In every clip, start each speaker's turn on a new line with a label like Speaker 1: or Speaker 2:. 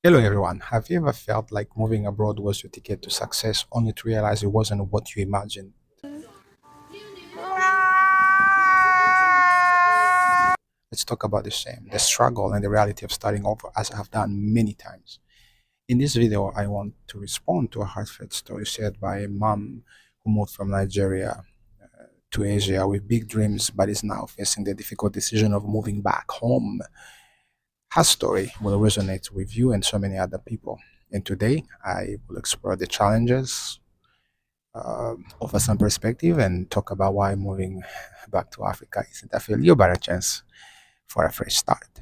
Speaker 1: Hello everyone. Have you ever felt like moving abroad was your ticket to success only to realize it wasn't what you imagined? Let's talk about the same, the struggle and the reality of starting over as I have done many times. In this video, I want to respond to a heartfelt story shared by a mom who moved from Nigeria to Asia with big dreams but is now facing the difficult decision of moving back home. Her story will resonate with you and so many other people. And today, I will explore the challenges, offer some perspective and talk about why moving back to Africa isn't a failure but a chance for a fresh start.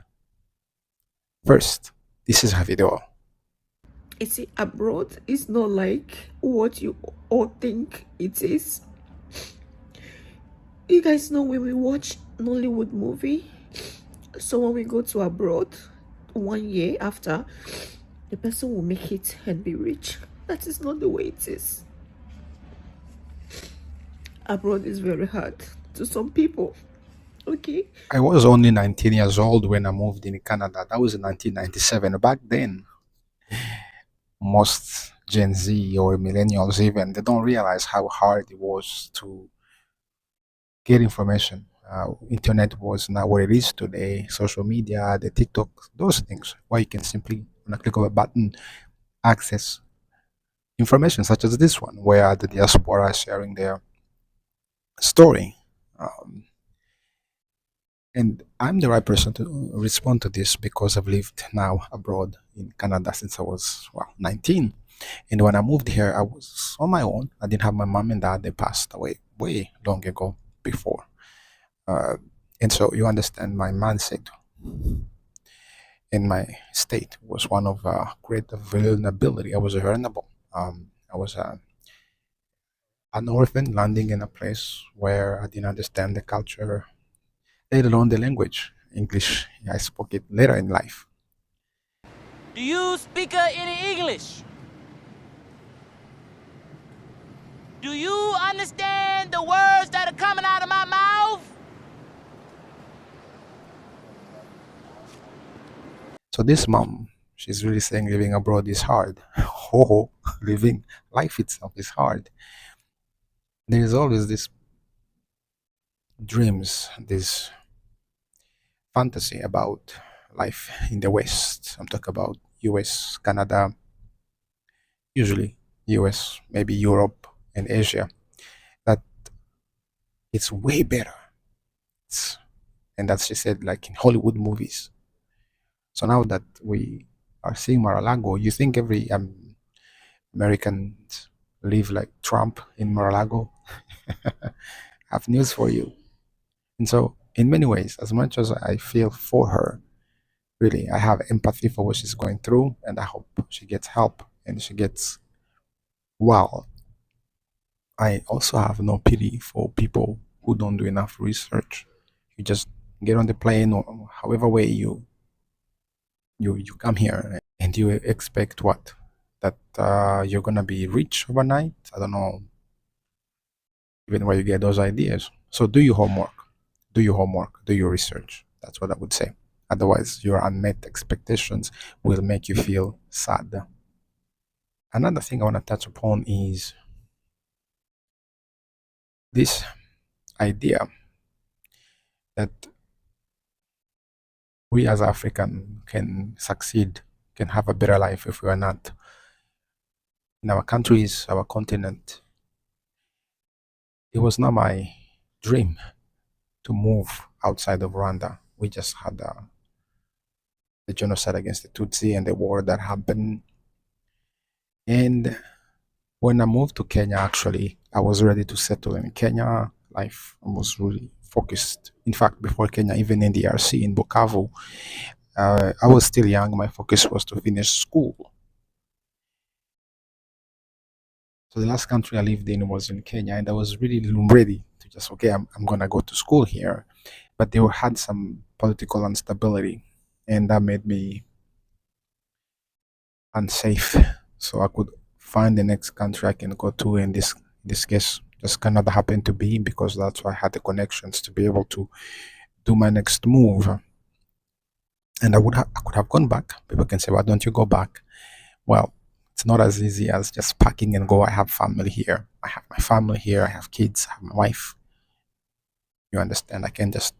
Speaker 1: First, this is a video.
Speaker 2: You see, abroad is not like what you all think it is. You guys know when we watch Nollywood movie, so when we go to abroad, 1 year after, the person will make it and be rich. That is not the way it is. Abroad is very hard to some people. Okay.
Speaker 1: I was only 19 years old when I moved in Canada. That was in 1997. Back then, most Gen Z or millennials even, they don't realize how hard it was to get information. Internet was not what it is today. Social media, the TikTok, those things, where you can simply, on a click of a button, access information such as this one, where the diaspora is sharing their story. Um, and I'm the right person to respond to this because I've lived now abroad in Canada since I was, well, 19. And when I moved here, I was on my own. I didn't have my mom and dad. They passed away way long ago before. Uh, and so you understand my mindset in my state was one of great vulnerability. I was vulnerable. I was an orphan landing in a place where I didn't understand the culture, let alone the language. English, I spoke it later in life.
Speaker 3: Do you speak any English? Do you understand the words that are coming out of my mouth?
Speaker 1: So this mom, she's really saying living abroad is hard. Oh, living life itself is hard. There is always this dreams, this fantasy about life in the West. I'm talking about US, Canada, usually US, maybe Europe and Asia, that it's way better. It's, and that's she said, like in Hollywood movies. So now that we are seeing Mar-a-Lago, you think every Americans live like Trump in Mar-a-Lago? I have news for you. And so, in many ways, as much as I feel for her, really, I have empathy for what she's going through, and I hope she gets help and she gets well. I also have no pity for people who don't do enough research. You just get on the plane or however way you come here and you expect what? That you're gonna be rich overnight? I don't know even where you get those ideas. So do your homework. Do your homework. Do your research. That's what I would say. Otherwise, your unmet expectations will make you feel sad. Another thing I want to touch upon is this idea that we as African can succeed, can have a better life if we are not in our countries, our continent. It was not my dream to move outside of Rwanda. We just had the genocide against the Tutsi and the war that happened. And when I moved to Kenya, actually, I was ready to settle in Kenya. Life was really focused. In fact, before Kenya, even in the DRC, in Bukavu, I was still young. My focus was to finish school. So the last country I lived in was in Kenya, and I was really ready to just, okay, I'm going to go to school here. But they had some political instability, and that made me unsafe. So I could find the next country I can go to. In this case, just Canada happened to be because that's why I had the connections to be able to do my next move. And I could have gone back. People can say, why don't you go back? Well, it's not as easy as just packing and go. I have family here. I have my family here. I have kids. I have my wife. You understand? I can just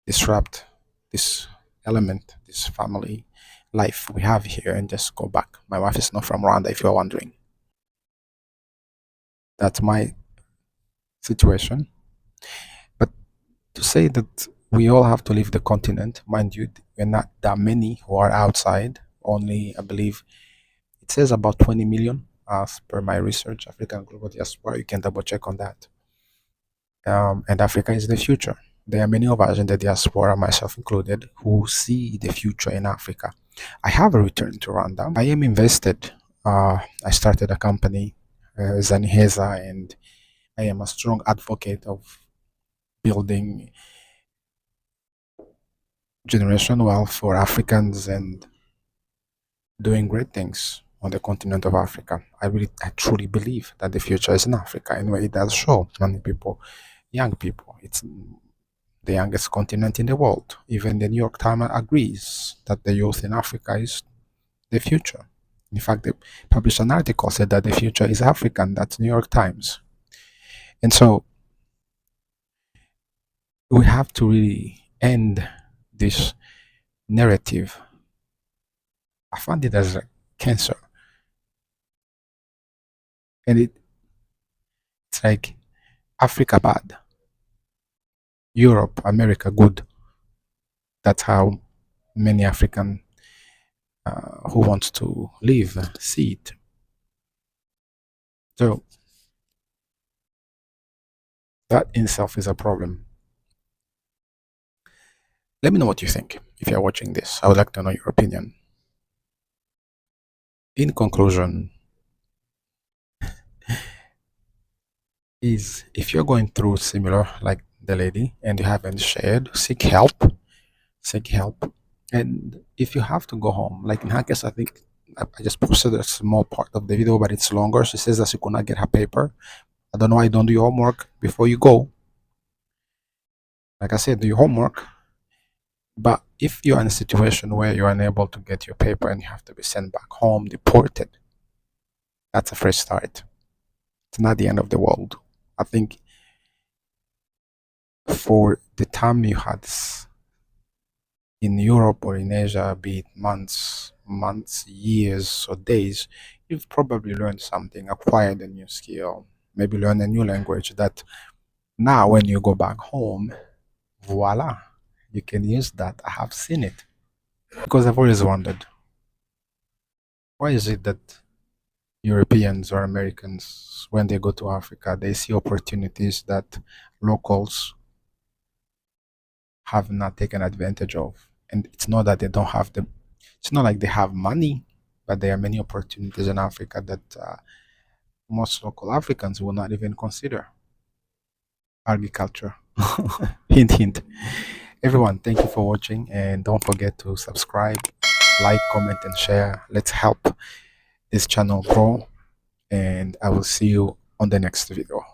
Speaker 1: disrupt this element, this family life we have here, and just go back. My wife is not from Rwanda, if you're wondering. That's my situation. But to say that we all have to leave the continent, mind you, we're not that many who are outside. Only, I believe, it says about 20 million as per my research. African global diaspora. You can double check on that. And Africa is the future. There are many of us in the diaspora, myself included, who see the future in Africa. I have a return to Rwanda. I am invested. I started a company, Zaniheza, and I am a strong advocate of building generational wealth for Africans and doing great things on the continent of Africa. I truly believe that the future is in Africa. Anyway, it does show many people, young people. It's the youngest continent in the world. Even the New York Times agrees that the youth in Africa is the future. In fact, they published an article said that the future is African. That's New York Times. And so we have to really end this narrative. I found it as a cancer. And it's like Africa bad, Europe, America good. That's how many African who wants to live see it. So that in itself is a problem. Let me know what you think if you're watching this. I would like to know your opinion. In conclusion, is if you're going through similar like the lady and you haven't shared, seek help. Seek help. And if you have to go home, like in her case, I think I just posted a small part of the video, but it's longer. She says that she could not get her paper. I don't know why you don't do your homework before you go. Like I said, do your homework. But if you're in a situation where you're unable to get your paper and you have to be sent back home, deported, that's a fresh start. It's not the end of the world. I think for the time you had in Europe or in Asia, be it months, years, or days, you've probably learned something, acquired a new skill, maybe learned a new language that now when you go back home, voila, you can use that. I have seen it. Because I've always wondered, why is it that Europeans or Americans, when they go to Africa, they see opportunities that locals have not taken advantage of? And it's not that they don't have the, it's not like they have money, but there are many opportunities in Africa that most local Africans will not even consider. Agriculture. Hint, hint. Everyone, thank you for watching, and don't forget to subscribe, like, comment, and share. Let's help this channel grow, and I will see you on the next video.